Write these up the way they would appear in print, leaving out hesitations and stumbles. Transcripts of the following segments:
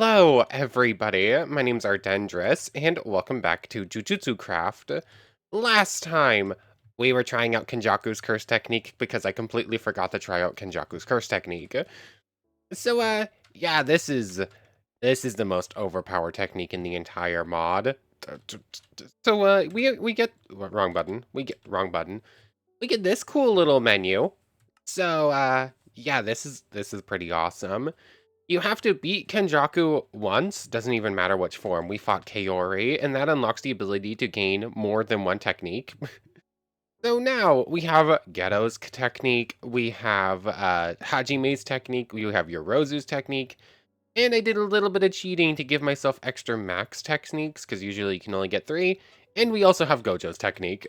Hello, everybody. My name's Ardendris, and welcome back to Jujutsu Craft. Last time, we were trying out Kenjaku's curse technique because I completely forgot to try out Kenjaku's curse technique. So, yeah, this is the most overpowered technique in the entire mod. So, we get wrong button. Wrong button. We get this cool little menu. So, yeah, this is pretty awesome. You have to beat Kenjaku once, doesn't even matter which form. We fought Kaori, and that unlocks the ability to gain more than one technique. So now we have Geto's technique, we have Hajime's technique, we have Yorozu's technique, and I did a little bit of cheating to give myself extra max techniques, because usually you can only get 3, and we also have Gojo's technique,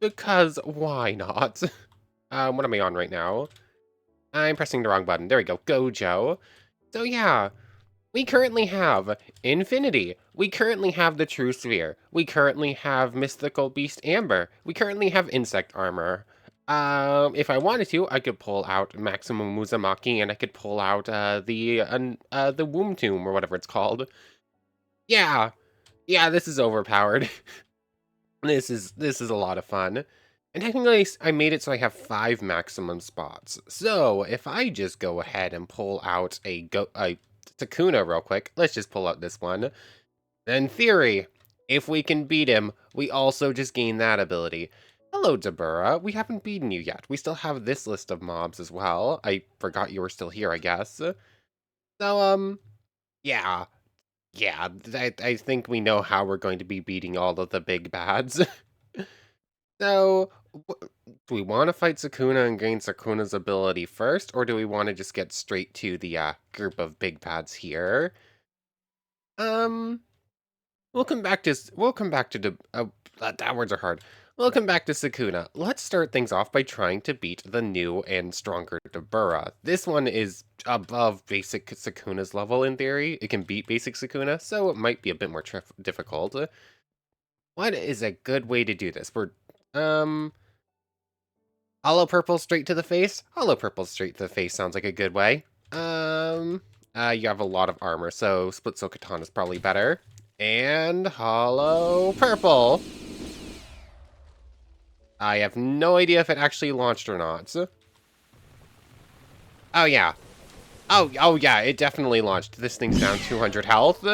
because why not? What am I on right now? I'm pressing the wrong button. There we go, Gojo. So yeah, we currently have Infinity. We currently have the True Sphere. We currently have Mythical Beast Amber. We currently have Insect Armor. If I wanted to, I could pull out Maximum Muzumaki, and I could pull out the Womb Tomb or whatever it's called. Yeah, yeah, this is overpowered. This is a lot of fun. And technically, I made it so I have 5 maximum spots. So if I just go ahead and pull out a Sukuna real quick, let's just pull out this one. In theory, if we can beat him, we also just gain that ability. Hello, Dabura. We haven't beaten you yet. We still have this list of mobs as well. I forgot you were still here, I guess. So, yeah. Yeah, I think we know how we're going to be beating all of the big bads. So, do we want to fight Sukuna and gain Sukuna's ability first, or do we want to just get straight to the group of big bads here? Um, we'll come back to the that words are hard. We'll come back to Sukuna. Let's start things off by trying to beat the new and stronger Dabura. This one is above basic Sukuna's level in theory. It can beat basic Sukuna, so it might be a bit more difficult. What is a good way to do this? Um, Hollow Purple straight to the face? Hollow Purple straight to the face sounds like a good way. You have a lot of armor, so Split Soul Katana is probably better. And Hollow Purple. I have no idea if it actually launched or not. Oh, yeah. Oh, yeah, it definitely launched. This thing's down 200 health.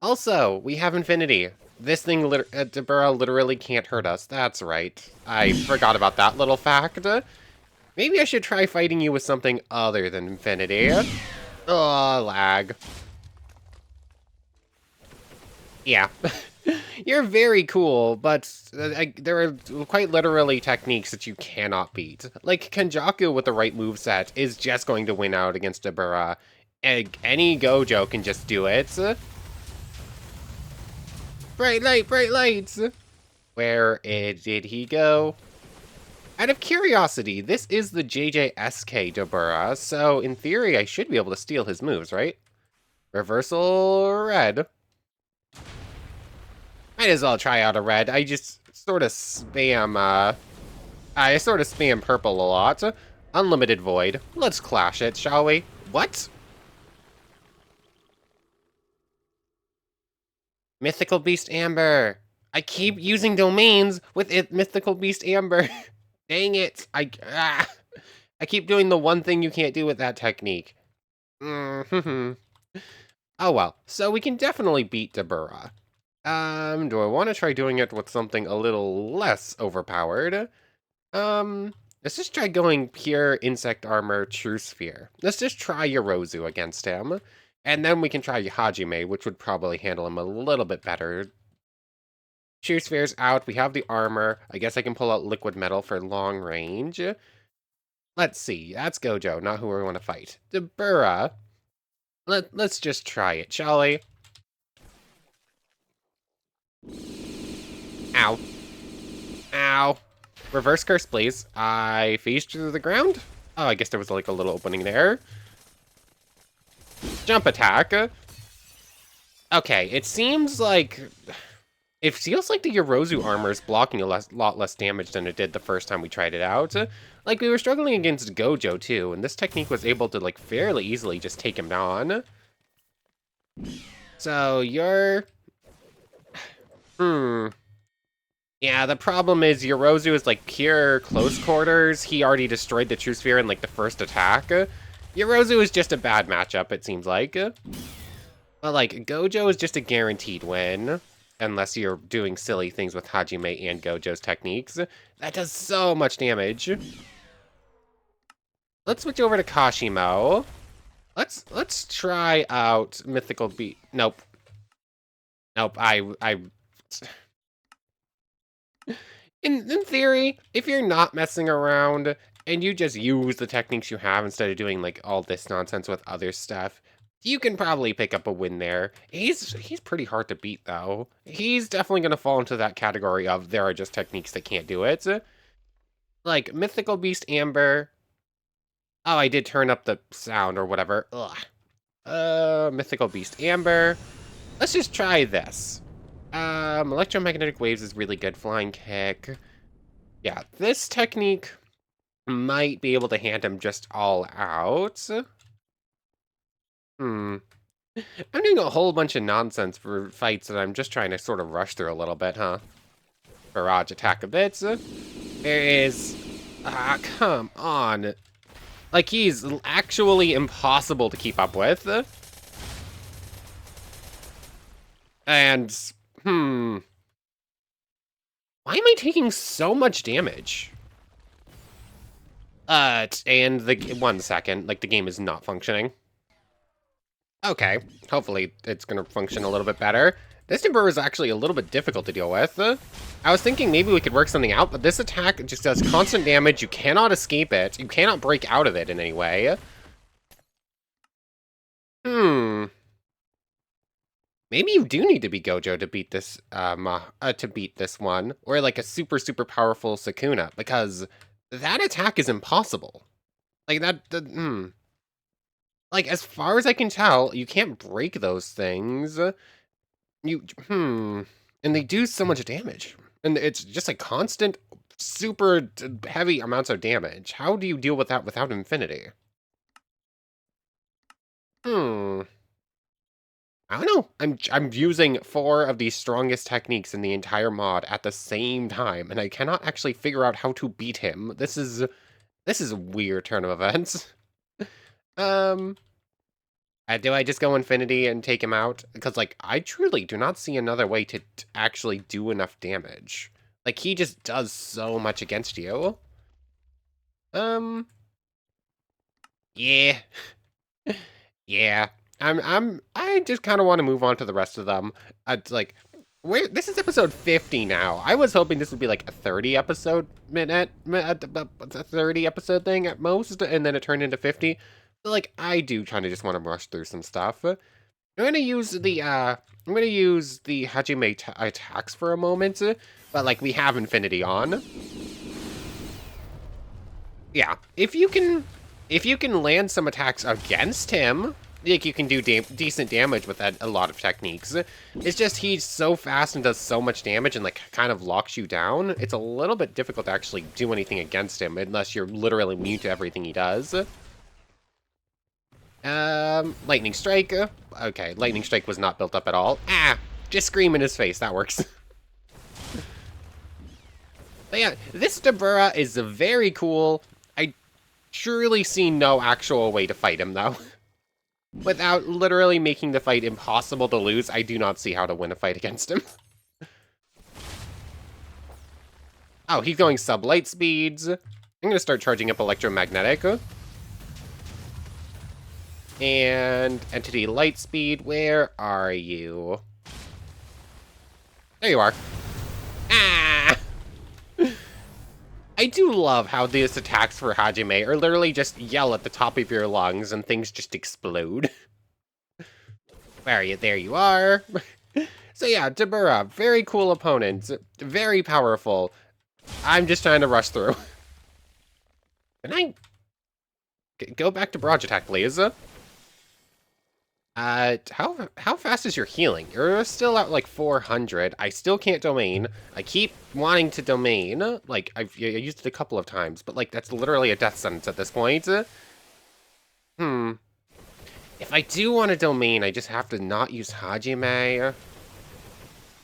Also, we have Infinity. This thing, Dabura literally can't hurt us. That's right. I forgot about that little fact. Maybe I should try fighting you with something other than Infinity. Oh, lag. Yeah. You're very cool, but there are quite literally techniques that you cannot beat. Like, Kenjaku with the right moveset is just going to win out against Dabura. Any Gojo can just do it. Bright light, bright lights! Where did he go? Out of curiosity, this is the JJSK Dabura, so in theory I should be able to steal his moves, right? Reversal red. Might as well try out a red. I just sort of spam, I sort of spam purple a lot. Unlimited void. Let's clash it, shall we? What? Mythical Beast Amber. I keep using domains with it, Mythical Beast Amber. Dang it. I keep doing the one thing you can't do with that technique. Oh well. So we can definitely beat Dabura. Do I want to try doing it with something a little less overpowered? Let's just try going pure insect armor true sphere. Let's just try Yorozu against him. And then we can try Hajime, which would probably handle him a little bit better. True sphere's out. We have the armor. I guess I can pull out liquid metal for long range. Let's see. That's Gojo, not who we want to fight. Dabura. Let's just try it, shall we? Ow. Ow. Reverse curse, please. I phased through the ground? Oh, I guess there was like a little opening there. Jump attack. Okay, it seems like... It feels like the Yorozu armor is blocking a lot less damage than it did the first time we tried it out. Like, we were struggling against Gojo, too, and this technique was able to, like, fairly easily just take him on. So you're... Yeah, the problem is Yorozu is like pure close quarters. He already destroyed the True Sphere in like the first attack. Yorozu is just a bad matchup, it seems like. But like, Gojo is just a guaranteed win. Unless you're doing silly things with Hajime and Gojo's techniques. That does so much damage. Let's switch over to Kashimo. Let's try out Mythical Beat. Nope. Nope, in theory, if you're not messing around and you just use the techniques you have instead of doing like all this nonsense with other stuff, you can probably pick up a win there. He's pretty hard to beat though. He's definitely gonna fall into that category of there are just techniques that can't do it. Like Mythical Beast Amber. Oh, I did turn up the sound or whatever. Ugh. Mythical Beast Amber. Let's just try this. Electromagnetic Waves is really good. Flying Kick. Yeah, this technique might be able to hand him just all out. I'm doing a whole bunch of nonsense for fights that I'm just trying to sort of rush through a little bit, huh? Barrage attack a bit. There is... come on. Like, he's actually impossible to keep up with. And, why am I taking so much damage? And the 1 second, like the game is not functioning. Okay, hopefully it's gonna function a little bit better. This Dabura is actually a little bit difficult to deal with. I was thinking maybe we could work something out, but this attack just does constant damage. You cannot escape it. You cannot break out of it in any way. Maybe you do need to be Gojo to beat this, one, or like a super, super powerful Sukuna, because that attack is impossible. Like like as far as I can tell, you can't break those things. And they do so much damage, and it's just like constant, super heavy amounts of damage. How do you deal with that without infinity? I don't know. I'm using 4 of the strongest techniques in the entire mod at the same time, and I cannot actually figure out how to beat him. This is a weird turn of events. Do I just go infinity and take him out? Because like I truly do not see another way to actually do enough damage. Like he just does so much against you. Yeah. Yeah. I just kind of want to move on to the rest of them. Like, this is episode 50 now. I was hoping this would be like a 30 episode a 30 episode thing at most, and then it turned into 50. But like, I do kind of just want to rush through some stuff. I'm gonna use the Hajime attacks for a moment, but like we have infinity on. Yeah, if you can land some attacks against him, like you can do decent damage with a lot of techniques. It's just he's so fast and does so much damage and like kind of locks you down. It's a little bit difficult to actually do anything against him unless you're literally immune to everything he does. Lightning Strike. Okay, Lightning Strike was not built up at all. Just scream in his face. That works. But yeah, this Dabura is very cool. I surely see no actual way to fight him though. Without literally making the fight impossible to lose, I do not see how to win a fight against him. Oh, he's going sub-light speeds. I'm gonna start charging up electromagnetic. And entity light speed, where are you? There you are. I do love how these attacks for Hajime are literally just yell at the top of your lungs and things just explode. Where are you? There you are. So yeah, Dabura, very cool opponent, very powerful. I'm just trying to rush through. Can I go back to barrage attack, please? How fast is your healing? You're still at like 400. I still can't domain. I keep wanting to domain. Like I used it a couple of times, but like that's literally a death sentence at this point. If I do want a domain, I just have to not use Hajime.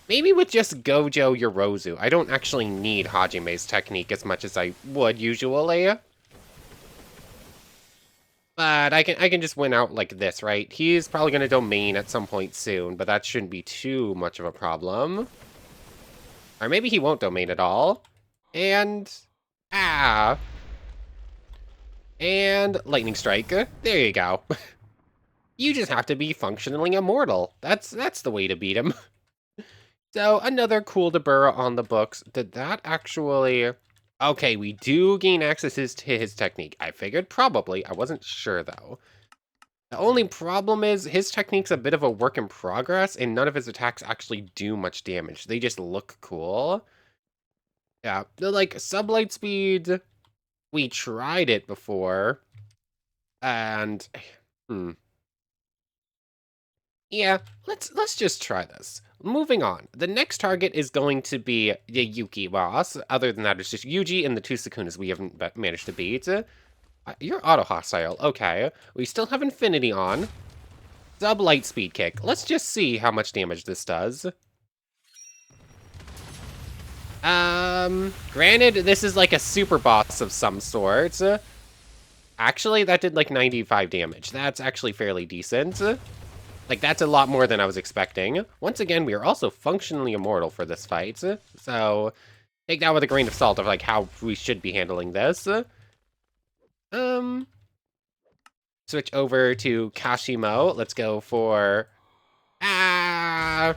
Maybe with just Gojo Yorozu. I don't actually need Hajime's technique as much as I would usually. But I can just win out like this, right? He's probably going to domain at some point soon, but that shouldn't be too much of a problem. Or maybe he won't domain at all. And... ah. And lightning strike. There you go. You just have to be functionally immortal. That's the way to beat him. So, another cool Dabura on the books. Did that actually... Okay, we do gain access to his technique. I figured probably. I wasn't sure, though. The only problem is his technique's a bit of a work in progress, and none of his attacks actually do much damage. They just look cool. Yeah, they're like sublight speed. We tried it before, and yeah, let's just try this. Moving on. The next target is going to be the Yuki boss. Other than that, it's just Yuji and the two Sukunas we haven't managed to beat. You're auto-hostile. Okay. We still have Infinity on. Sub-light speed kick. Let's just see how much damage this does. Granted, this is like a super boss of some sort. Actually, that did like 95 damage. That's actually fairly decent. Like, that's a lot more than I was expecting. Once again, we are also functionally immortal for this fight. So, take that with a grain of salt of like how we should be handling this. Switch over to Kashimo. Let's go for... ah!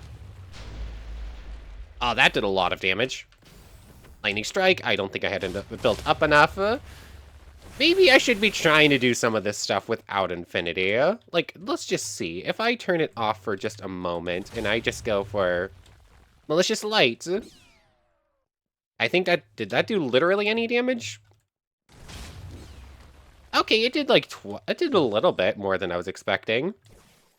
Oh, that did a lot of damage. Lightning strike. I don't think I had built up enough. Maybe I should be trying to do some of this stuff without Infinity. Like, let's just see. If I turn it off for just a moment, and I just go for Malicious Light. I think that... did that do literally any damage? Okay, it did like it did a little bit more than I was expecting.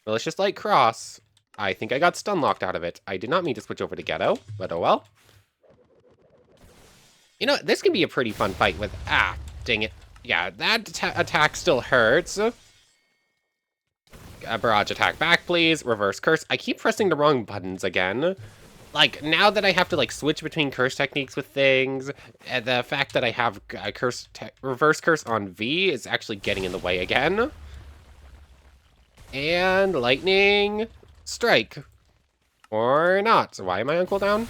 Malicious Light Cross. I think I got stun locked out of it. I did not mean to switch over to Ghetto, but oh well. You know, this can be a pretty fun fight with... ah, dang it. Yeah, that attack still hurts. A barrage attack back, please. Reverse curse. I keep pressing the wrong buttons again. Like, now that I have to, like, switch between curse techniques with things, and the fact that I have a reverse curse on V is actually getting in the way again. And lightning strike. Or not. So why am I on cooldown?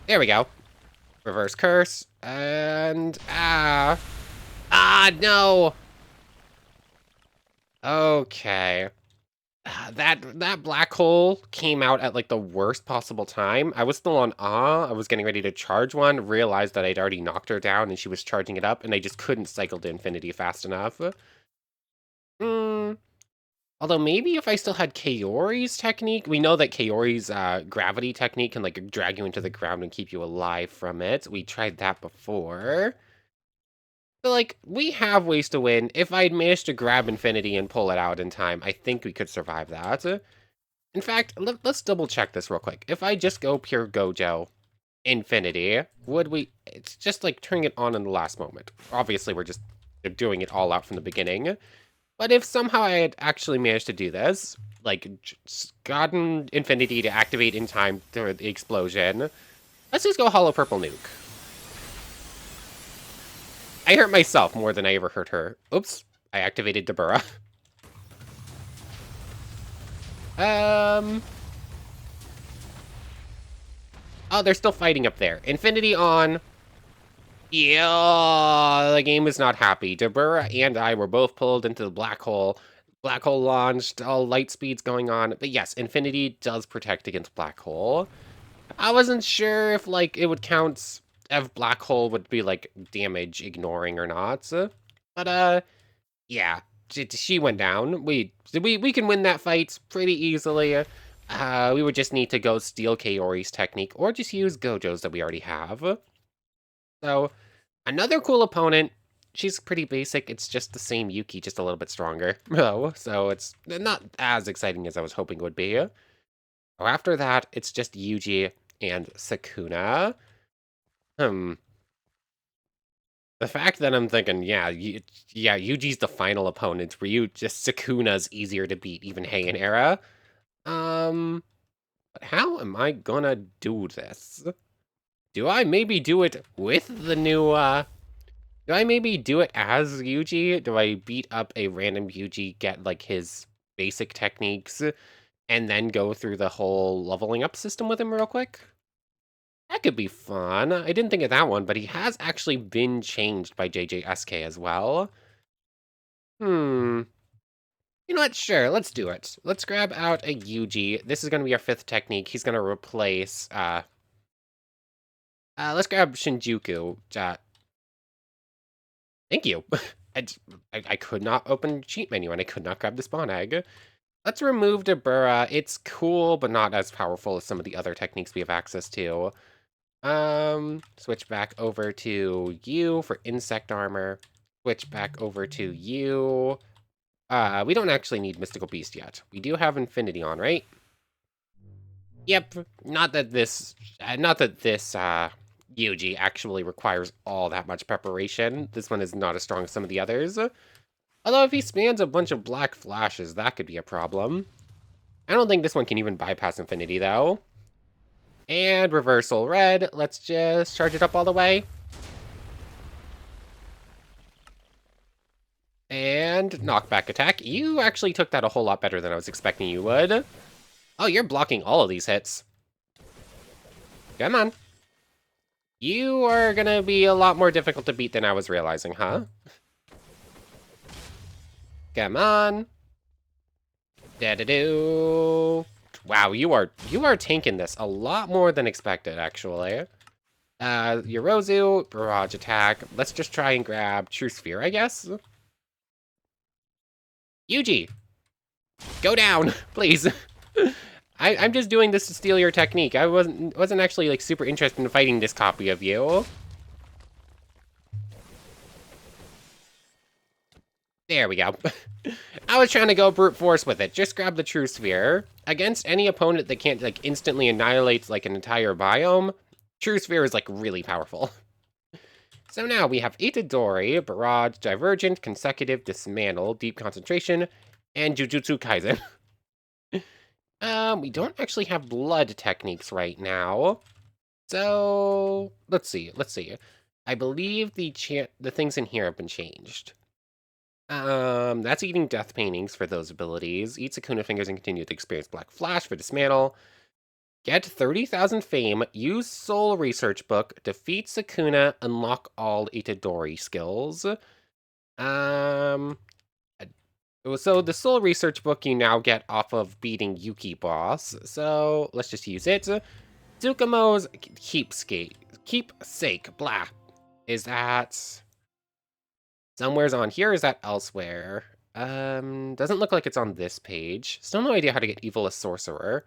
There we go. Reverse curse. And... ah, no! Okay. That black hole came out at like the worst possible time. I was still on I was getting ready to charge one, realized that I'd already knocked her down and she was charging it up, and I just couldn't cycle to infinity fast enough. Although maybe if I still had Kaori's technique, we know that Kaori's gravity technique can like drag you into the ground and keep you alive from it. We tried that before. So, like, we have ways to win. If I'd managed to grab Infinity and pull it out in time, I think we could survive that. In fact, let's double check this real quick. If I just go pure Gojo Infinity, would we... it's just like turning it on in the last moment. Obviously, we're just doing it all out from the beginning. But if somehow I had actually managed to do this, like, gotten Infinity to activate in time for the explosion, let's just go Hollow Purple Nuke. I hurt myself more than I ever hurt her. Oops, I activated Dabura. Oh, they're still fighting up there. Infinity on. Yeah, the game is not happy. Dabura and I were both pulled into the black hole. Black hole launched, all light speeds going on. But yes, Infinity does protect against black hole. I wasn't sure if, like, it would count... if black hole would be like damage ignoring or not, but yeah, she went down. We can win that fight pretty easily. We would just need to go steal Kaori's technique or just use Gojo's that we already have. So another cool opponent. She's pretty basic. It's just the same Yuki, just a little bit stronger. Oh, so it's not as exciting as I was hoping it would be. After that, it's just Yuji and Sukuna. The fact that I'm thinking, yeah, Yuji's the final opponent, Ryu just Sukuna's easier to beat, even Heian era. But how am I gonna do this? Do I maybe do it with the new, do I maybe do it as Yuji? Do I beat up a random Yuji, get, like, his basic techniques, and then go through the whole leveling up system with him real quick? That could be fun. I didn't think of that one, but he has actually been changed by JJSK as well. Hmm. You know what? Sure, let's do it. Let's grab out a Yuji. This is going to be our 5th technique. He's going to replace, let's grab Shinjuku. Thank you. I could not open cheat menu, and I could not grab the spawn egg. Let's remove Dabura. It's cool, but not as powerful as some of the other techniques we have access to. Switch back over to you for insect armor. Switch back over to you. We don't actually need Mystical Beast yet. We do have Infinity on, right? Yep. Not that this Yuji actually requires all that much preparation. This one is not as strong as some of the others. Although if he spans a bunch of black flashes, that could be a problem. I don't think this one can even bypass Infinity, though. And reversal red. Let's just charge it up all the way. And knockback attack. You actually took that a whole lot better than I was expecting you would. Oh, you're blocking all of these hits. Come on. You are gonna be a lot more difficult to beat than I was realizing, huh? Come on. Da-da-do. Wow, you are tanking this a lot more than expected, actually. Yorozu, barrage attack. Let's just try and grab True Sphere, I guess. Yuji, go down, please. I'm just doing this to steal your technique. I wasn't actually like super interested in fighting this copy of you. There we go. I was trying to go brute force with it. Just grab the True Sphere. Against any opponent that can't like instantly annihilate like an entire biome, True Sphere is like really powerful. So now we have Itadori, Barrage, Divergent, Consecutive, Dismantle, Deep Concentration, and Jujutsu Kaisen. We don't actually have blood techniques right now. So, let's see. I believe the things in here have been changed. That's eating death paintings for those abilities. Eat Sukuna fingers and continue to experience Black Flash for Dismantle. Get 30,000 fame, use Soul Research Book, defeat Sukuna, unlock all Itadori skills. So the Soul Research Book you now get off of beating Yuki boss, so let's just use it. Tsukumo's keepsake, blah. Is that somewhere's on here, or is that elsewhere? Doesn't look like it's on this page. Still no idea how to get Evil as Sorcerer.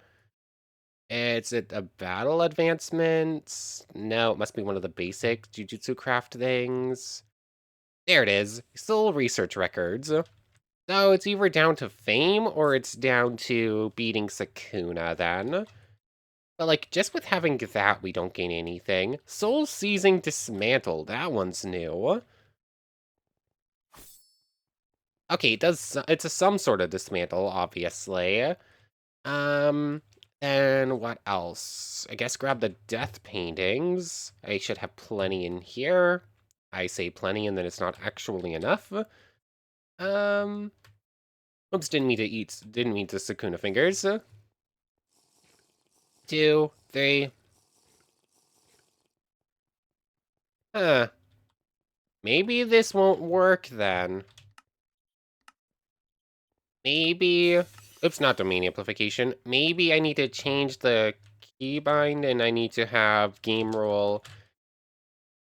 Is it a battle advancement? No, it must be one of the basic Jujutsu Craft things. There it is. Soul Research Records. So it's either down to fame or it's down to beating Sukuna then. But like, just with having that, we don't gain anything. Soul Seizing Dismantle, that one's new. Okay, it's a some sort of dismantle, obviously. And what else? I guess grab the death paintings. I should have plenty in here. I say plenty and then it's not actually enough. Oops, didn't mean to Sukuna fingers. 2, 3. Huh. Maybe this won't work then. Maybe... Oops, not domain amplification. Maybe I need to change the keybind and I need to have game rule...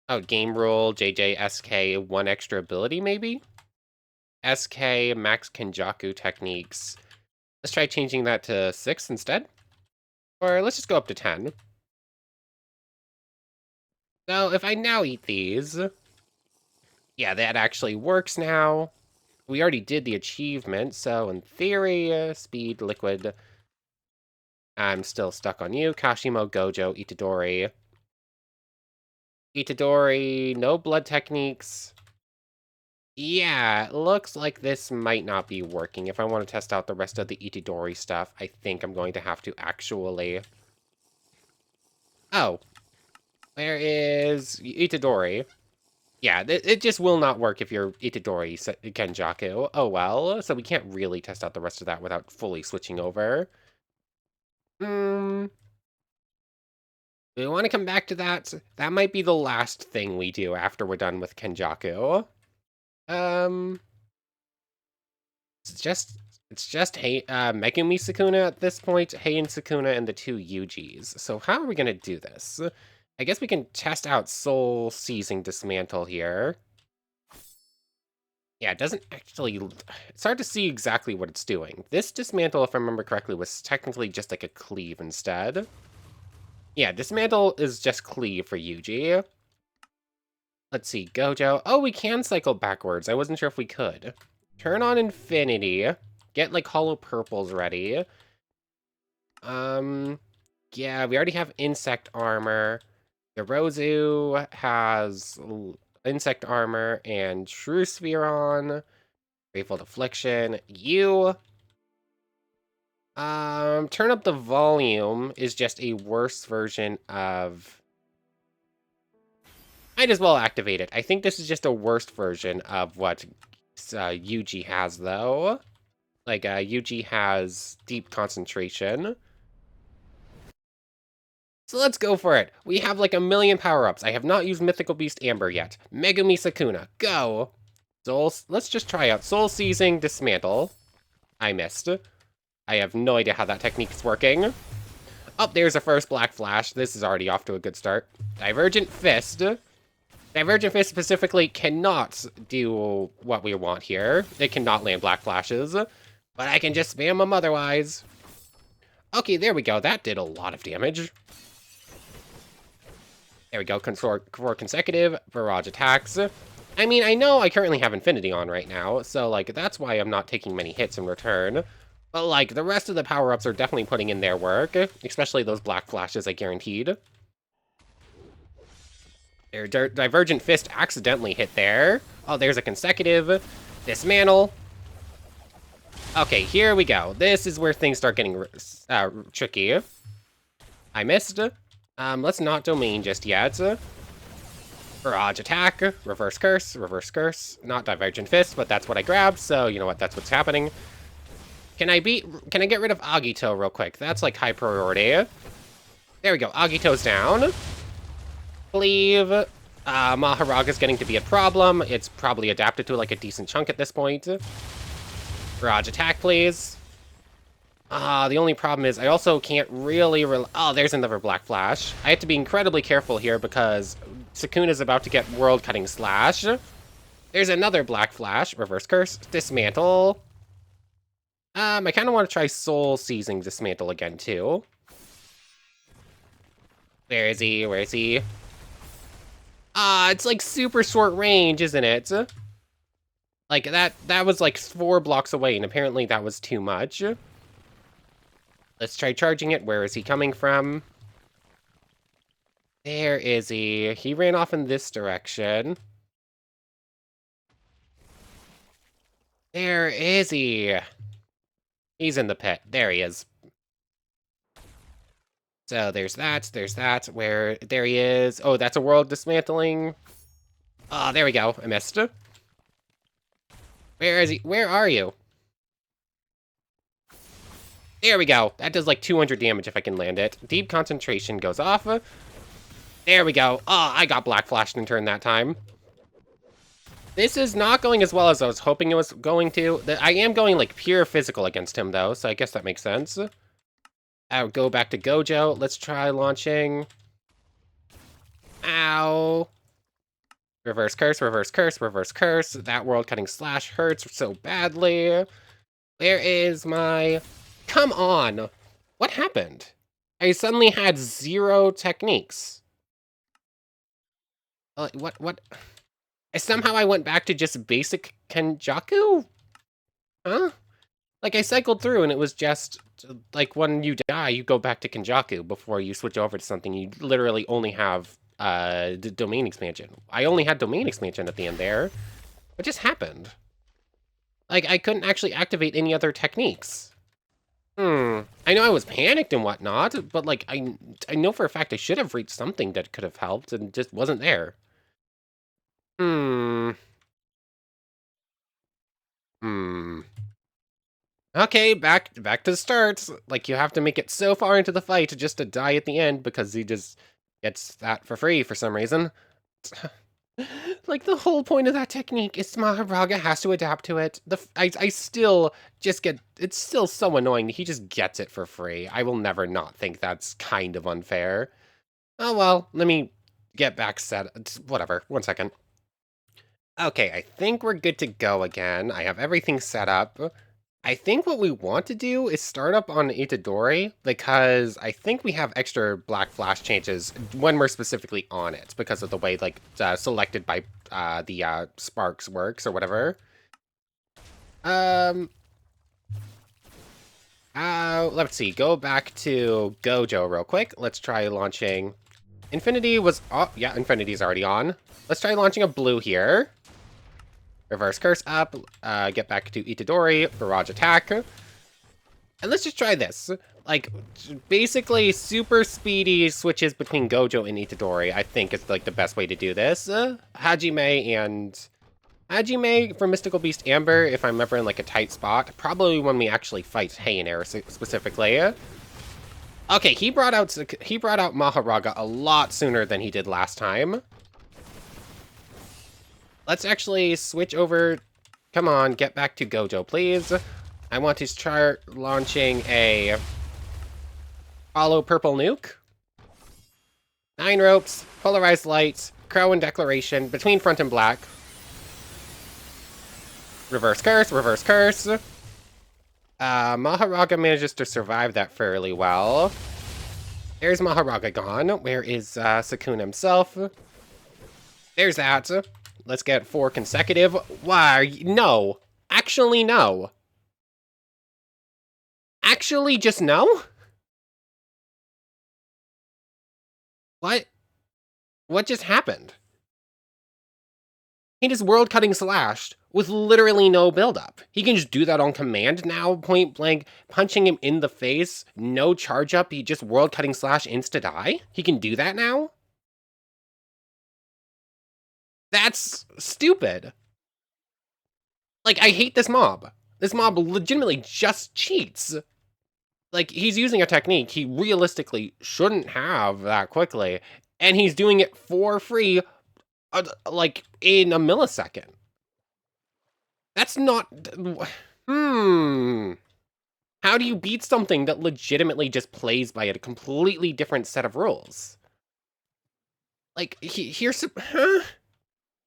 Oh, game rule, JJSK, 1 extra ability, maybe? SK, max Kenjaku techniques. Let's try changing that to 6 instead. Or let's just go up to 10. So if I now eat these... Yeah, that actually works now. We already did the achievement, so in theory, speed, liquid. I'm still stuck on you. Kashimo, Gojo, Itadori. Itadori, no blood techniques. Yeah, it looks like this might not be working. If I want to test out the rest of the Itadori stuff, I think I'm going to have to actually... Oh, where is Itadori? Yeah, it just will not work if you're Itadori Kenjaku. Oh well, so we can't really test out the rest of that without fully switching over. We want to come back to that. That might be the last thing we do after we're done with Kenjaku. Um, it's just Megumi Sukuna at this point, Heian Sukuna, and the two Yujis. So how are we gonna do this? I guess we can test out Soul Seizing Dismantle here. Yeah, it doesn't actually... It's hard to see exactly what it's doing. This Dismantle, if I remember correctly, was technically just like a Cleave instead. Yeah, Dismantle is just Cleave for Yuji. Let's see, Gojo. Oh, we can cycle backwards. I wasn't sure if we could. Turn on Infinity. Get, like, Hollow Purples ready. Yeah, we already have Insect Armor. Yorozu has Insect Armor and True Sphere on. Grateful Affliction. You... turn up the volume is just a worse version of... Might as well activate it. I think this is just a worse version of what Yuji has, though. Like, Yuji has Deep Concentration. So let's go for it. We have like 1,000,000 power-ups. I have not used Mythical Beast Amber yet. Megumi Sukuna, go! Let's just try out Soul Seizing Dismantle. I missed. I have no idea how that technique's working. Oh, there's a first Black Flash. This is already off to a good start. Divergent Fist. Divergent Fist specifically cannot do what we want here. It cannot land Black Flashes. But I can just spam them otherwise. Okay, there we go. That did a lot of damage. There we go. For consecutive barrage attacks. I mean, I know I currently have Infinity on right now, so, like, that's why I'm not taking many hits in return. But, like, the rest of the power-ups are definitely putting in their work, especially those Black Flashes I guaranteed. Their Divergent Fist accidentally hit there. Oh, there's a consecutive. Dismantle. Okay, here we go. This is where things start getting tricky. I missed. Let's not domain just yet. Barrage attack, reverse curse. Not Divergent Fist, but that's what I grabbed, so you know what, that's what's happening. Can I get rid of Agito real quick? That's like high priority. There we go, Agito's down. Cleave. Maharaga's getting to be a problem. It's probably adapted to like a decent chunk at this point. Barrage attack, please. The only problem is I also can't really... Oh, there's another Black Flash. I have to be incredibly careful here because Sukuna's about to get World Cutting Slash. There's another Black Flash. Reverse Curse. Dismantle. I kind of want to try Soul Seizing Dismantle again, too. Where is he? Where is he? It's like super short range, isn't it? Like, that was like 4 blocks away, and apparently that was too much. Let's try charging it. Where is he coming from? There is he. He ran off in this direction. There is he. He's in the pit. There he is. So there's that. There he is. Oh, that's a world dismantling. Oh, there we go. I missed. Where is he? Where are you? There we go. That does like 200 damage if I can land it. Deep Concentration goes off. There we go. Oh, I got Black Flashed in turn that time. This is not going as well as I was hoping it was going to. I am going like pure physical against him though, so I guess that makes sense. I'll go back to Gojo. Let's try launching. Ow. Reverse curse. That World Cutting Slash hurts so badly. Where is my... Come on! What happened? I suddenly had 0 techniques. What? Somehow I went back to just basic Kenjaku? Huh? Like, I cycled through and it was just, like, when you die, you go back to Kenjaku before you switch over to something. You literally only have domain expansion. I only had domain expansion at the end there. What just happened? Like, I couldn't actually activate any other techniques. I know I was panicked and whatnot, but like, I know for a fact I should have reached something that could have helped and just wasn't there. Okay, back to the start. Like, you have to make it so far into the fight just to die at the end because he just gets that for free for some reason. Like, the whole point of that technique is Mahoraga has to adapt to it. I still just get... It's still so annoying that he just gets it for free. I will never not think that's kind of unfair. Oh, well, let me get back set... Whatever, 1 second. Okay, I think we're good to go again. I have everything set up. I think what we want to do is start up on Itadori, because I think we have extra black flash changes when we're specifically on it, because of the way, like, selected by the sparks works, or whatever. Let's see, go back to Gojo real quick. Let's try launching... Infinity was... Oh, yeah, Infinity's already on. Let's try launching a blue here. Reverse curse up, get back to Itadori, barrage attack. And let's just try this. Like, basically, super speedy switches between Gojo and Itadori, I think is, like, the best way to do this. Hajime for Mystical Beast Amber, if I'm ever in, like, a tight spot. Probably when we actually fight Heian specifically. Okay, he brought out Mahoraga a lot sooner than he did last time. Let's actually switch over. Come on, get back to Gojo, please. I want to start launching a hollow purple nuke. 9 ropes, polarized lights, crow and declaration, between front and black. Reverse curse, reverse curse. Mahoraga manages to survive that fairly well. There's Mahoraga gone. Where is Sukuna himself? There's that. Let's get 4 consecutive. Why? No. Actually, no. Actually, just no? What? What just happened? He just world-cutting slashed with literally no build-up. He can just do that on command now, point blank, punching him in the face, no charge-up, he just world-cutting slash insta-die? He can do that now? That's stupid. Like, I hate this mob. This mob legitimately just cheats. Like, he's using a technique he realistically shouldn't have that quickly, and he's doing it for free, like, in a millisecond. That's not... How do you beat something that legitimately just plays by a completely different set of rules? Like, here's...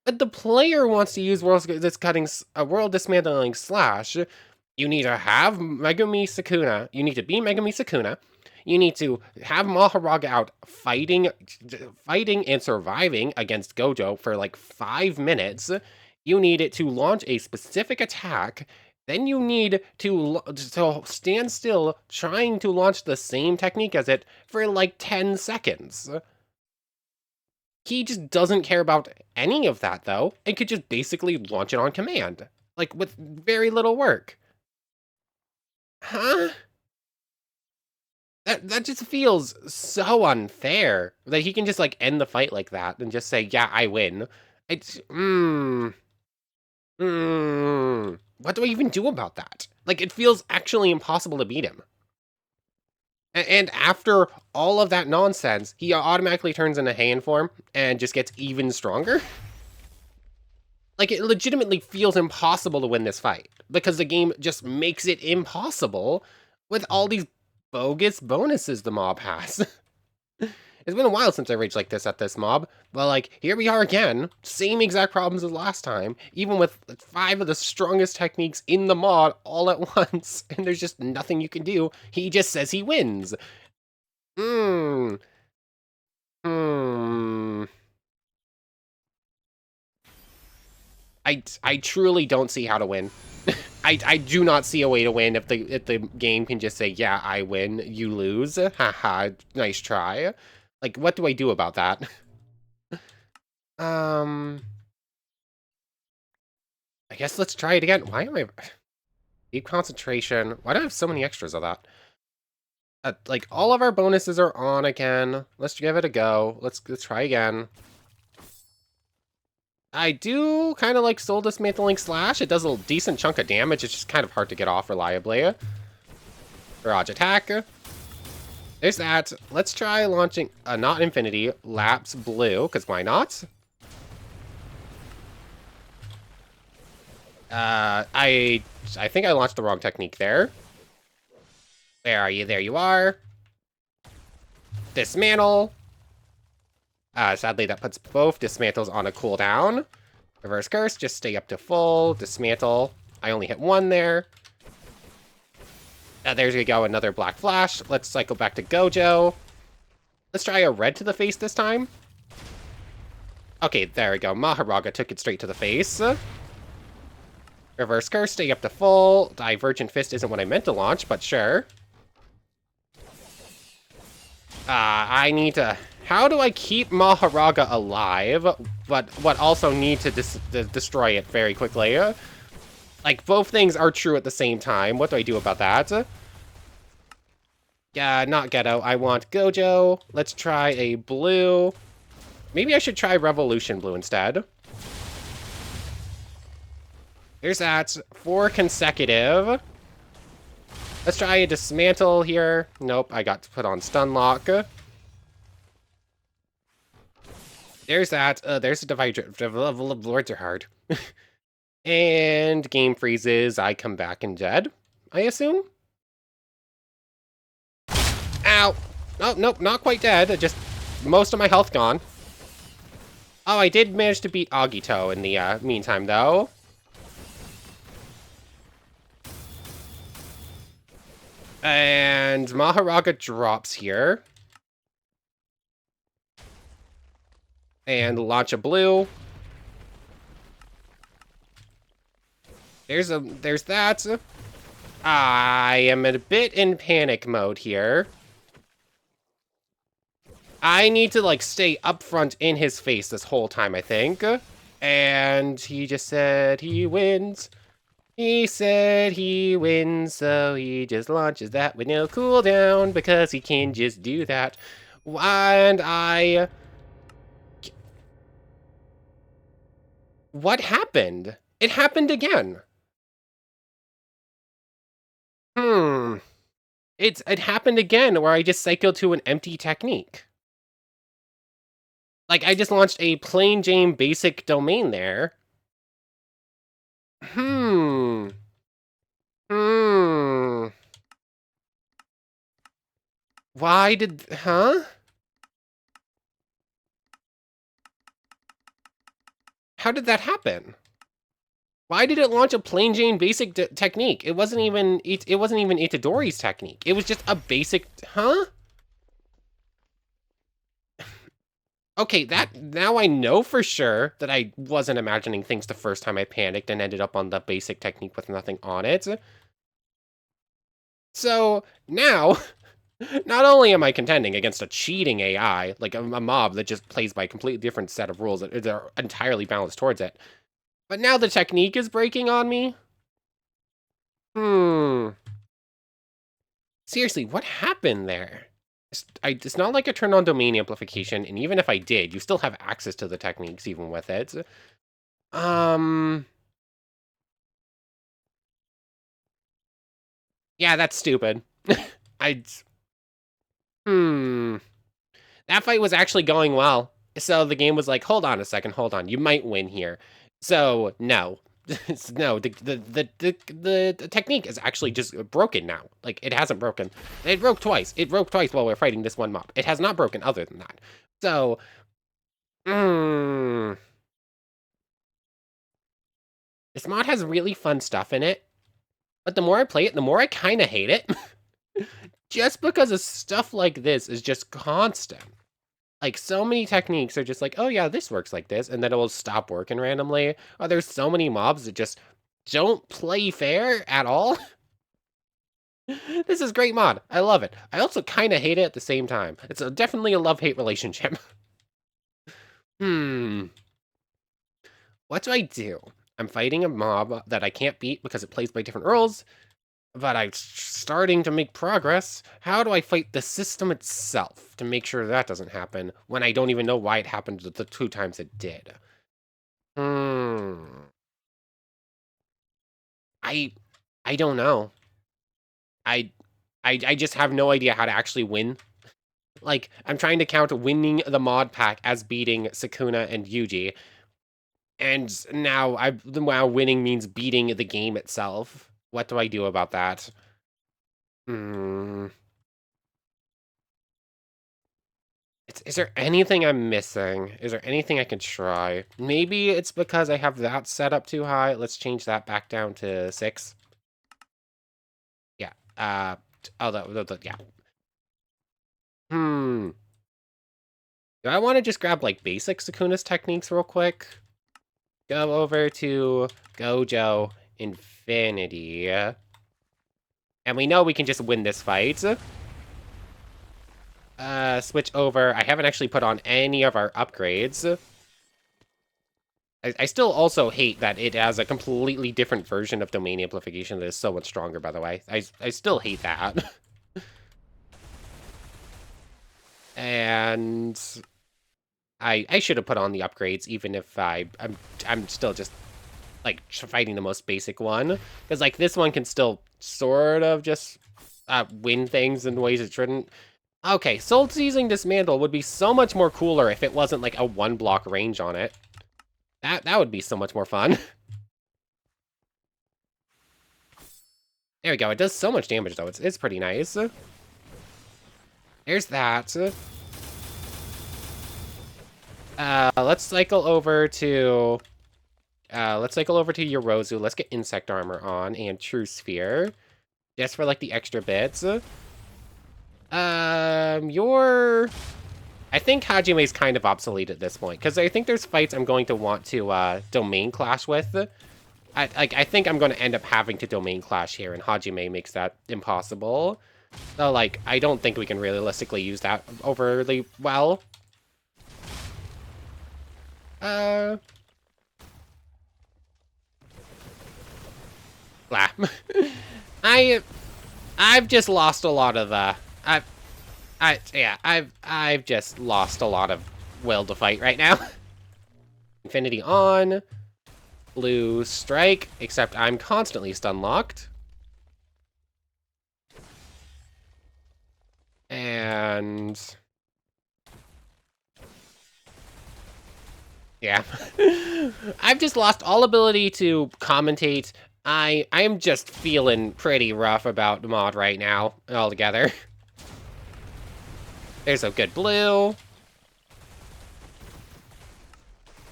But the player wants to use world dismantling slash. You need to have Megumi Sukuna. You need to be Megumi Sukuna. You need to have Mahoraga out fighting and surviving against Gojo for like 5 minutes. You need it to launch a specific attack. Then you need to stand still trying to launch the same technique as it for like 10 seconds. He just doesn't care about any of that, though, and could just basically launch it on command, like, with very little work. Huh? That just feels so unfair, that he can just, like, end the fight like that, and just say, yeah, I win. It's, what do I even do about that? Like, it feels actually impossible to beat him. And after all of that nonsense, he automatically turns into Heian form and just gets even stronger. Like, it legitimately feels impossible to win this fight, because the game just makes it impossible with all these bogus bonuses the mob has. It's been a while since I raged like this at this mob, but like, here we are again, same exact problems as last time, even with 5 of the strongest techniques in the mod all at once, and there's just nothing you can do. He just says he wins. I truly don't see how to win. I do not see a way to win if the game can just say, yeah, I win, you lose. Haha, nice try. Like, what do I do about that? I guess let's try it again. Why am I... Deep concentration. Why do I have so many extras of that? Like, all of our bonuses are on again. Let's give it a go. Let's try again. I do kind of like Soul Dismantling Slash. It does a decent chunk of damage. It's just kind of hard to get off reliably. Barrage attack. There's that. Let's try launching not Infinity, Lapse Blue, because why not? I think I launched the wrong technique there. Where are you? There you are. Dismantle. Sadly, that puts both dismantles on a cooldown. Reverse Curse, just stay up to full. Dismantle. I only hit one there. There's gonna go another Black Flash. Let's cycle back to Gojo. Let's try a red to the face this time. Okay, there we go. Maharaga took it straight to the face. Reverse Curse, stay up to full. Divergent Fist isn't what I meant to launch, but sure. I need to... How do I keep Maharaga alive, but also need to destroy it very quickly? Like, both things are true at the same time. What do I do about that? Yeah, not Ghetto. I want Gojo. Let's try a blue. Maybe I should try Revolution Blue instead. There's that. 4 consecutive. Let's try a Dismantle here. Nope, I got to put on Stun Lock. There's that. There's a Divide. Words are hard. And game freezes. I come back and dead, I assume? Ow! Oh, nope, not quite dead. Just most of my health gone. Oh, I did manage to beat Agito in the meantime, though. And Maharaga drops here. And launch a blue. There's that. I am a bit in panic mode here. I need to, like, stay up front in his face this whole time, I think. And he just said he wins. He said he wins, so he just launches that with no cooldown because he can just do that. And I... What happened? It happened again. It happened again where I just cycled to an empty technique. Like, I just launched a plain Jane basic domain there. Why did... Huh? How did that happen? Why did it launch a plain Jane basic technique? It wasn't even Itadori's technique. It was just a basic... Huh? Okay, that... Now I know for sure that I wasn't imagining things the first time I panicked and ended up on the basic technique with nothing on it. So, now... Not only am I contending against a cheating AI, like a mob that just plays by a completely different set of rules that are entirely balanced towards it, but now the technique is breaking on me? Seriously, what happened there? It's not like I turned on domain amplification, and even if I did, you still have access to the techniques even with it. Yeah, that's stupid. That fight was actually going well. So the game was like, hold on a second, hold on, you might win here. So, no. No, the technique is actually just broken now. Like, it hasn't broken. It broke twice. It broke twice while we we're fighting this one mob. It has not broken other than that. So, this mod has really fun stuff in it. But the more I play it, the more I kind of hate it. Just because of stuff like this is just constant. Like, so many techniques are just like, oh yeah, this works like this, and then it will stop working randomly. Oh, there's so many mobs that just don't play fair at all. This is great mod. I love it. I also kind of hate it at the same time. It's definitely a love-hate relationship. What do I do? I'm fighting a mob that I can't beat because it plays by different rules, but I'm starting to make progress. How do I fight the system itself to make sure that doesn't happen when I don't even know why it happened the 2 times it did? Hmm. I I don't know. I I just have no idea how to actually win. Like, I'm trying to count winning the mod pack as beating Sukuna and Yuji, and now winning means beating the game itself. What do I do about that? Hmm. Is there anything I'm missing? Is there anything I can try? Maybe it's because I have that set up too high. Let's change that back down to 6. Yeah. Yeah. Hmm. Do I want to just grab, like, basic Sukuna's techniques real quick? Go over to Gojo Infinity. And we know we can just win this fight. Switch over. I haven't actually put on any of our upgrades. I still also hate that it has a completely different version of domain amplification that is so much stronger, by the way. I still hate that. And I should have put on the upgrades, even if I'm still just, like, fighting the most basic one. Because, like, this one can still sort of just win things in ways it shouldn't. Okay, Soul Seizing Dismantle would be so much more cooler if it wasn't, like, a 1-block range on it. That would be so much more fun. There we go. It does so much damage, though. It's pretty nice. There's that. Let's cycle over to... let's cycle over to Yorozu. Let's get Insect Armor on and True Sphere. Just for, like, the extra bits. Your... I think Hajime's kind of obsolete at this point, because I think there's fights I'm going to want to, domain clash with. I think I'm going to end up having to domain clash here, and Hajime makes that impossible. So, like, I don't think we can realistically use that overly well. Blah. I've just lost a lot of, I've just lost a lot of will to fight right now. Infinity on. Blue strike, except I'm constantly stun locked. And... yeah. I've just lost all ability to commentate. I'm just feeling pretty rough about the mod right now, altogether. There's a good blue.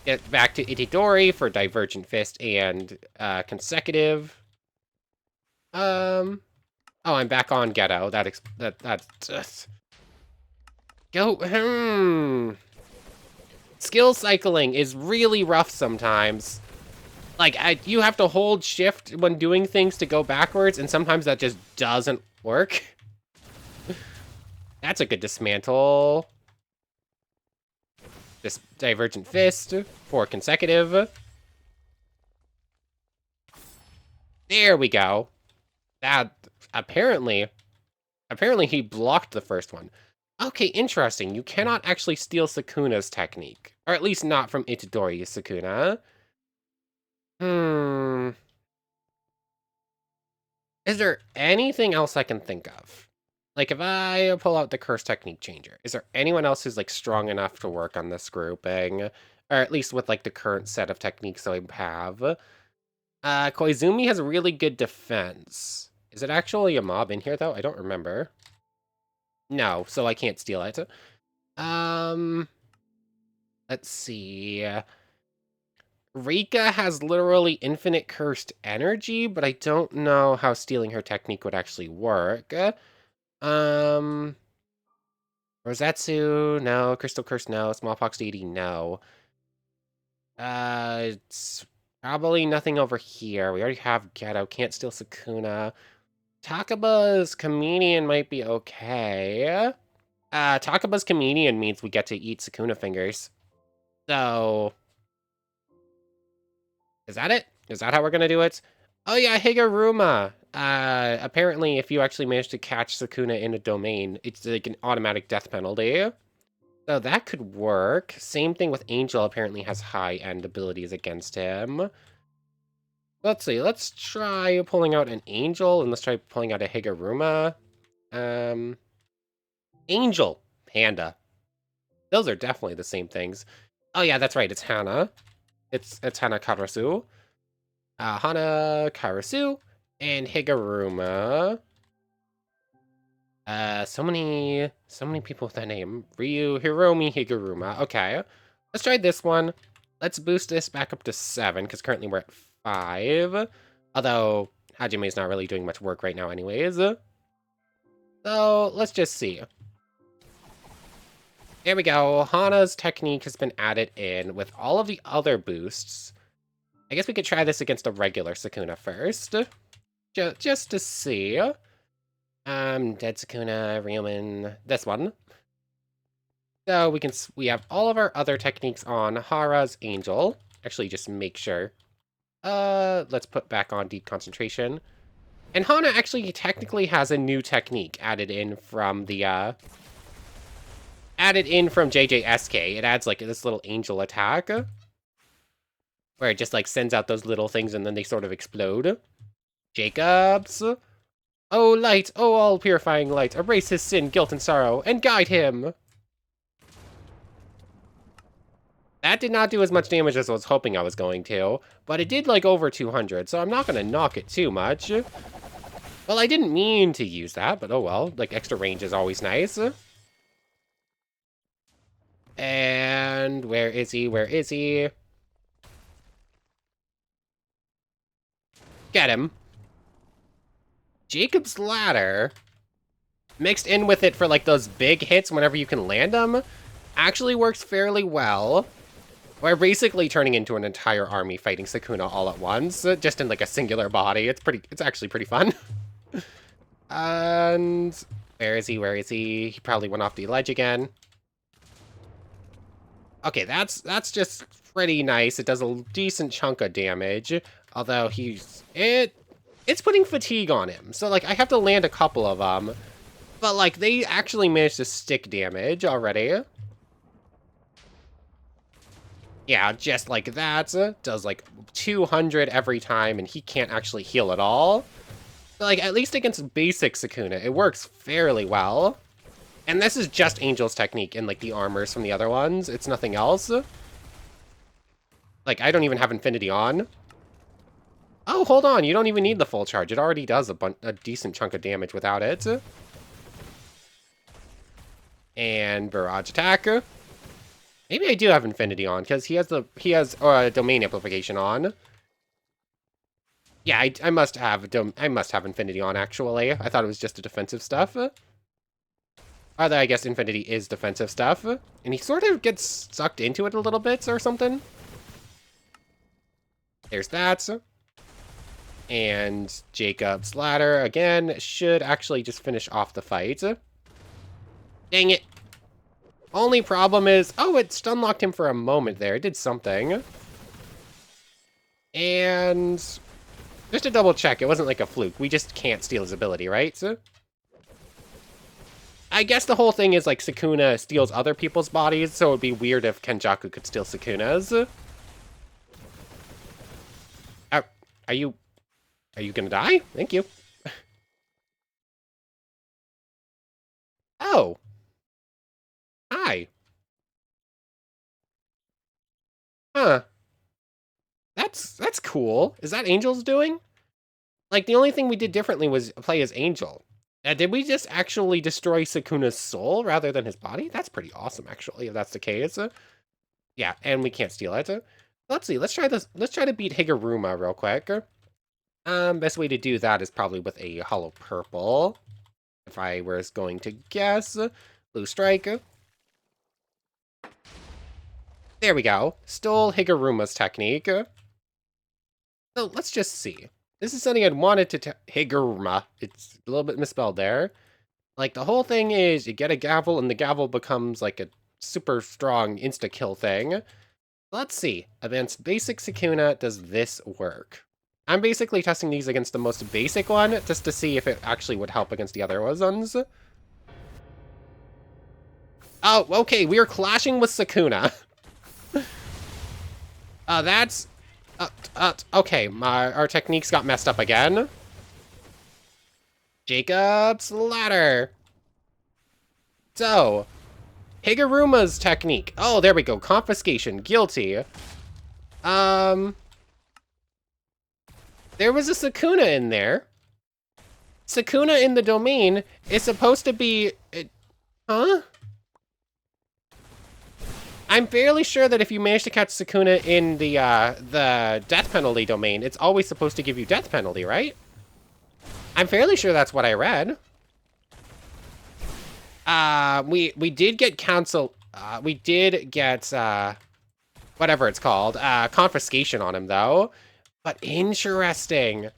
Get back to Itadori for Divergent Fist and consecutive. Oh, I'm back on Ghetto. That's go. Skill cycling is really rough sometimes. Like, you have to hold shift when doing things to go backwards, and sometimes that just doesn't work. That's a good dismantle. This Divergent Fist for consecutive. There we go. That, apparently he blocked the first one. Okay, interesting. You cannot actually steal Sukuna's technique. Or at least not from Itadori Sukuna. Is there anything else I can think of? Like, if I pull out the Curse Technique Changer, is there anyone else who's, like, strong enough to work on this grouping? Or at least with, like, the current set of techniques I have. Koizumi has really good defense. Is it actually a mob in here, though? I don't remember. No, so I can't steal it. Let's see. Rika has literally infinite cursed energy, but I don't know how stealing her technique would actually work. Rosetsu, no. Crystal Curse, no. Smallpox Deity, no. It's probably nothing over here. We already have Ghetto. Can't steal Sukuna. Takaba's Comedian might be okay. Takaba's Comedian means we get to eat Sukuna fingers. So... Is that it? Is that how we're gonna do it? Oh yeah, Higuruma. Apparently if you actually manage to catch Sukuna in a domain, it's like an automatic death penalty. So that could work. Same thing with Angel, apparently has high-end abilities against him. Let's see, let's try pulling out an Angel, and let's try pulling out a Higuruma. Angel, Panda. Those are definitely the same things. Oh yeah, that's right, it's Hana. It's Hana Karasu. Hana Karasu and Higuruma. So many people with that name. Ryu, Hiromi, Higuruma. Okay, let's try this one. Let's boost this back up to 7, because currently we're at 5. Although, Hajime's not really doing much work right now anyways. So, let's just see. There we go. Hana's technique has been added in with all of the other boosts. I guess we could try this against a regular Sukuna first. Just to see. Dead Sukuna, Ryumen, this one. So we have all of our other techniques on Hara's Angel. Actually, just make sure. Let's put back on Deep Concentration. And Hana actually technically has a new technique added in from the, JJSK. It adds like this little angel attack. Where it just like sends out those little things and then they sort of explode. Jacobs. Oh, light, oh, all purifying light, erase his sin, guilt, and sorrow, and guide him! That did not do as much damage as I was hoping I was going to, but it did like over 200, so I'm not going to knock it too much. Well, I didn't mean to use that, but oh well, like extra range is always nice. And where is he? Where is he? Get him. Jacob's Ladder, mixed in with it for like those big hits whenever you can land them, actually works fairly well. We're basically turning into an entire army fighting Sukuna all at once, just in like a singular body. It's actually pretty fun. And where is he? Where is he? He probably went off the ledge again. Okay, that's just pretty nice. It does a decent chunk of damage, although it's putting fatigue on him. So like I have to land a couple of them, but like they actually managed to stick damage already. Yeah, just like that. Does like 200 every time, and he can't actually heal at all. But like, at least against basic Sukuna, it works fairly well. And this is just Angel's technique in like the armors from the other ones. It's nothing else. Like, I don't even have Infinity on. Oh, hold on. You don't even need the full charge. It already does a decent chunk of damage without it. And Barrage Attack. Maybe I do have Infinity on, because he has Domain Amplification on. Yeah, I must have Infinity on, actually. I thought it was just a defensive stuff. Although I guess Infinity is defensive stuff. And he sort of gets sucked into it a little bit or something. There's that. And Jacob's Ladder, again, should actually just finish off the fight. Dang it. Only problem is, oh, it stun locked him for a moment there. It did something. And just to double check, it wasn't like a fluke. We just can't steal his ability, right? I guess the whole thing is like Sukuna steals other people's bodies, so it'd be weird if Kenjaku could steal Sukuna's. Are you gonna die? Thank you. Oh. Hi. Huh. That's cool. Is that Angel's doing? Like, the only thing we did differently was play as Angel. Did we just actually destroy Sukuna's soul rather than his body? That's pretty awesome, actually, if that's the case. Yeah, and we can't steal it. Let's see, let's try this. Let's try to beat Higuruma real quick. Best way to do that is probably with a Hollow Purple. If I was going to guess. Blue Strike. There we go. Stole Higuruma's technique. So let's just see. This is something I'd wanted to Higuruma. It's a little bit misspelled there. Like, the whole thing is you get a gavel, and the gavel becomes like a super strong insta-kill thing. Let's see. Against basic Sukuna, does this work? I'm basically testing these against the most basic one, just to see if it actually would help against the other ones. Oh, okay, we are clashing with Sukuna. That's... okay, our techniques got messed up again. Jacob's ladder. So, Higuruma's technique. Oh, there we go. Confiscation. Guilty. There was a Sukuna in there. Sukuna in the domain is supposed to be... huh? I'm fairly sure that if you manage to catch Sukuna in the death penalty domain, it's always supposed to give you death penalty, right? I'm fairly sure that's what I read. We did get we did get, whatever it's called, confiscation on him, though. But interesting.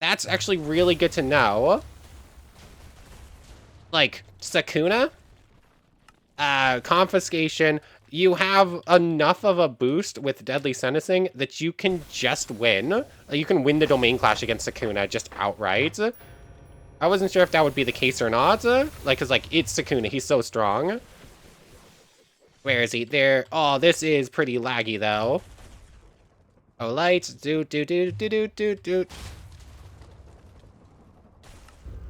That's actually really good to know. Like, Sukuna? Confiscation. You have enough of a boost with Deadly Sentencing that you can just win. You can win the Domain Clash against Sukuna just outright. I wasn't sure if that would be the case or not. Like, cause like, it's Sukuna, he's so strong. Where is he? There. Oh, this is pretty laggy though. Oh, lights. Do.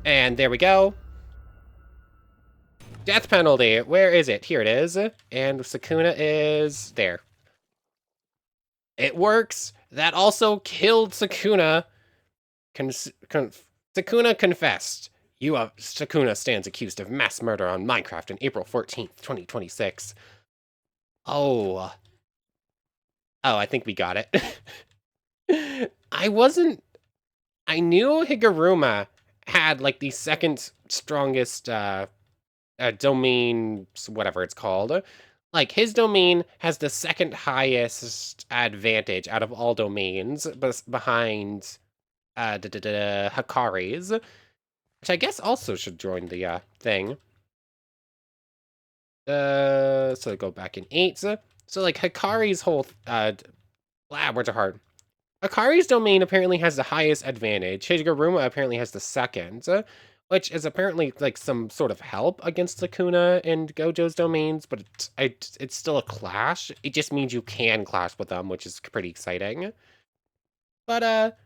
And there we go. Death penalty. Where is it? Here it is. And Sukuna is there. It works. That also killed Sukuna. Sukuna confessed. Sukuna stands accused of mass murder on Minecraft on April 14th, 2026. Oh. Oh, I think we got it. I knew Higuruma had, like, the second strongest, domain, whatever it's called. Like, his domain has the second highest advantage out of all domains, behind Hikari's, which I guess also should join the thing. So go back in 8. So like Hikari's whole words are hard. Hikari's domain apparently has the highest advantage. Higuruma apparently has the second, which is apparently like some sort of help against Sukuna and Gojo's domains, but it's still a clash. It just means you can clash with them, which is pretty exciting. But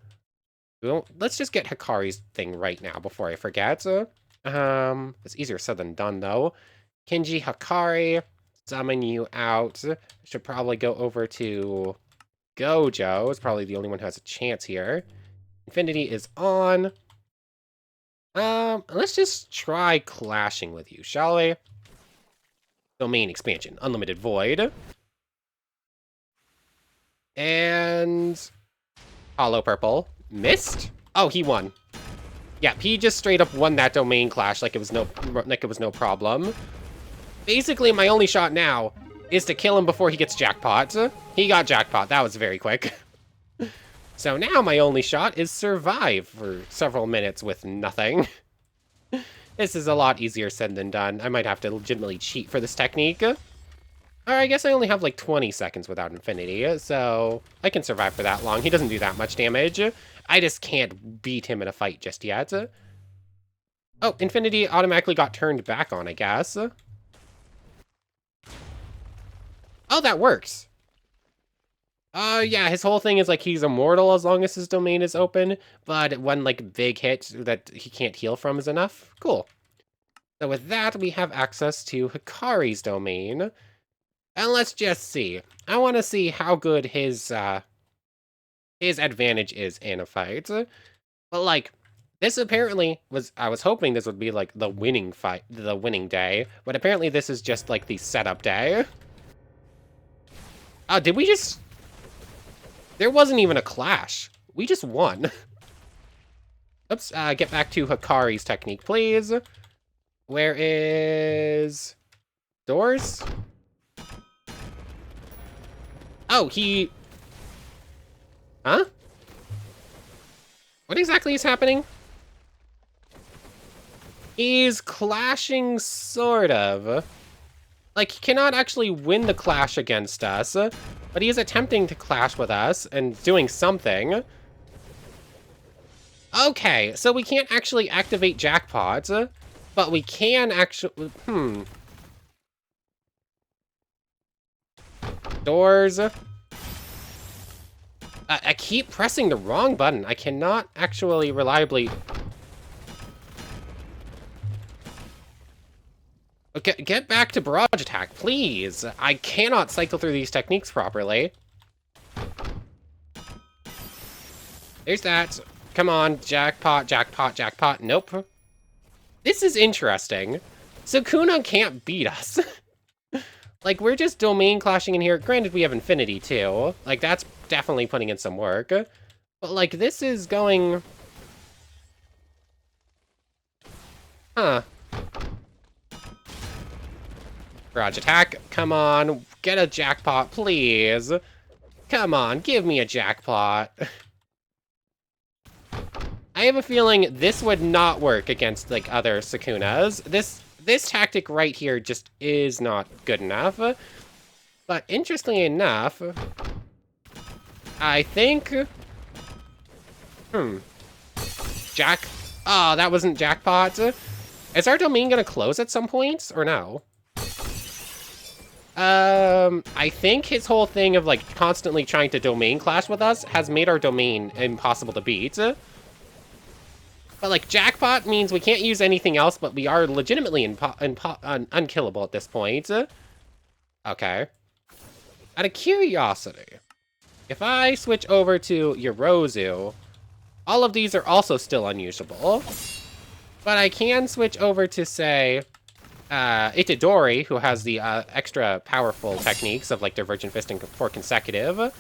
let's just get Hikari's thing right now before I forget. It's easier said than done though. Kenji Hikari, summon you out. Should probably go over to Gojo. It's probably the only one who has a chance here. Infinity is on. Let's just try clashing with you, shall we? Domain expansion, unlimited void. And hollow purple. Missed? Oh, he won. Yeah, he just straight up won that domain clash like it was no problem. Basically, my only shot now is to kill him before he gets jackpot. He got jackpot. That was very quick. So now my only shot is survive for several minutes with nothing. This is a lot easier said than done. I might have to legitimately cheat for this technique. Or I guess I only have like 20 seconds without infinity, so I can survive for that long. He doesn't do that much damage. I just can't beat him in a fight just yet. Oh, infinity automatically got turned back on, I guess. Oh, that works. Yeah, his whole thing is like he's immortal as long as his domain is open, but one like big hit that he can't heal from is enough. Cool. So with that, we have access to Hikari's domain. And let's just see. I want to see how good his advantage is in a fight. But like, this apparently was, I was hoping this would be like the winning fight, the winning day, but apparently this is just like the setup day. Oh, did we just... There wasn't even a clash. We just won. Oops, get back to Hikari's technique, please. Where is... Doors? Oh, he... Huh? What exactly is happening? He's clashing, sort of. Like, he cannot actually win the clash against us, but he is attempting to clash with us and doing something. Okay, so we can't actually activate jackpot, but we can actually... Doors. I keep pressing the wrong button. I cannot actually reliably... Okay, get back to barrage attack, please. I cannot cycle through these techniques properly. There's that. Come on, jackpot, jackpot, jackpot. Nope. This is interesting. Sukuna can't beat us. Like, we're just domain clashing in here. Granted, we have infinity, too. Like, that's definitely putting in some work. But, like, this is going... Huh. Barrage attack. Come on. Get a jackpot, please. Come on, give me a jackpot. I have a feeling this would not work against, like, other Sukunas. This tactic right here just is not good enough. But interestingly enough, I think... Jack... Oh, that wasn't jackpot. Is our domain gonna close at some point, or no? I think his whole thing of, like, constantly trying to domain clash with us has made our domain impossible to beat. But, like, jackpot means we can't use anything else, but we are legitimately unkillable at this point. Okay. Out of curiosity, if I switch over to Yorozu, all of these are also still unusable. But I can switch over to, say, Itadori, who has the extra powerful techniques of, like, Divergent Fist and 4 consecutive.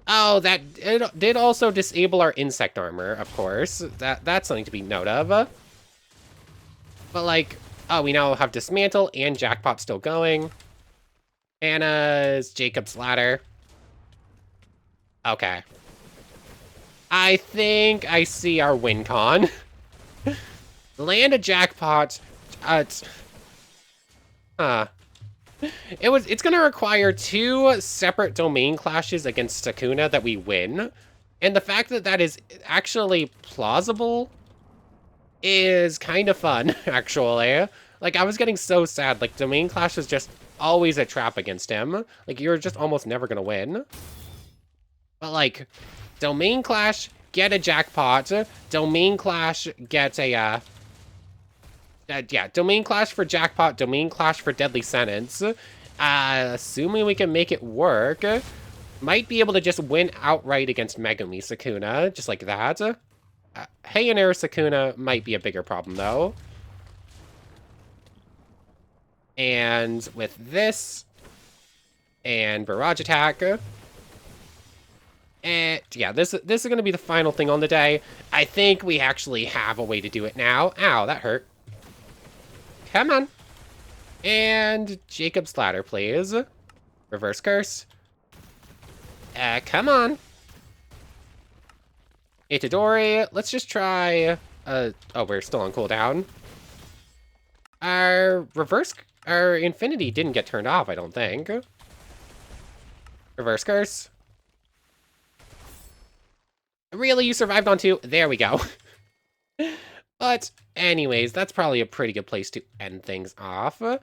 Oh, it did also disable our insect armor, of course. That's something to be note of. But, like, oh, we now have Dismantle and Jackpot still going. Anna's Jacob's Ladder. Okay. I think I see our win con. Land a jackpot. It's gonna require 2 separate domain clashes against Sukuna that we win. And the fact that that is actually plausible is kind of fun, actually. Like, I was getting so sad. Like, domain clash was just always a trap against him. Like, you're just almost never gonna win. But, like, domain clash, get a jackpot. Domain clash, get a, yeah, domain clash for jackpot, domain clash for deadly sentence. Assuming we can make it work, might be able to just win outright against Megumi Sukuna, just like that. Heian-era Sukuna might be a bigger problem, though. And with this, and Barrage Attack, and yeah, this is going to be the final thing on the day. I think we actually have a way to do it now. Ow, that hurt. Come on. And Jacob's Ladder, please. Reverse Curse. Come on. Itadori, let's just try... oh, we're still on cooldown. Our Infinity didn't get turned off, I don't think. Reverse Curse. Really, you survived on 2? There we go. But anyways, that's probably a pretty good place to end things off. I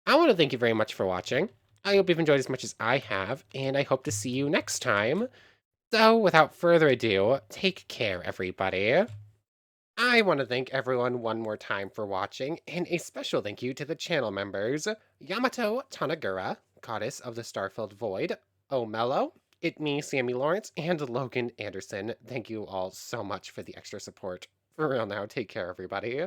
want to thank you very much for watching. I hope you've enjoyed as much as I have, and I hope to see you next time. So, without further ado, take care, everybody. I want to thank everyone one more time for watching, and a special thank you to the channel members, Yamato Tanagura, Goddess of the Starfilled Void, O'Mello, It Me, Sammy Lawrence, and Logan Anderson. Thank you all so much for the extra support. For real now, take care, everybody.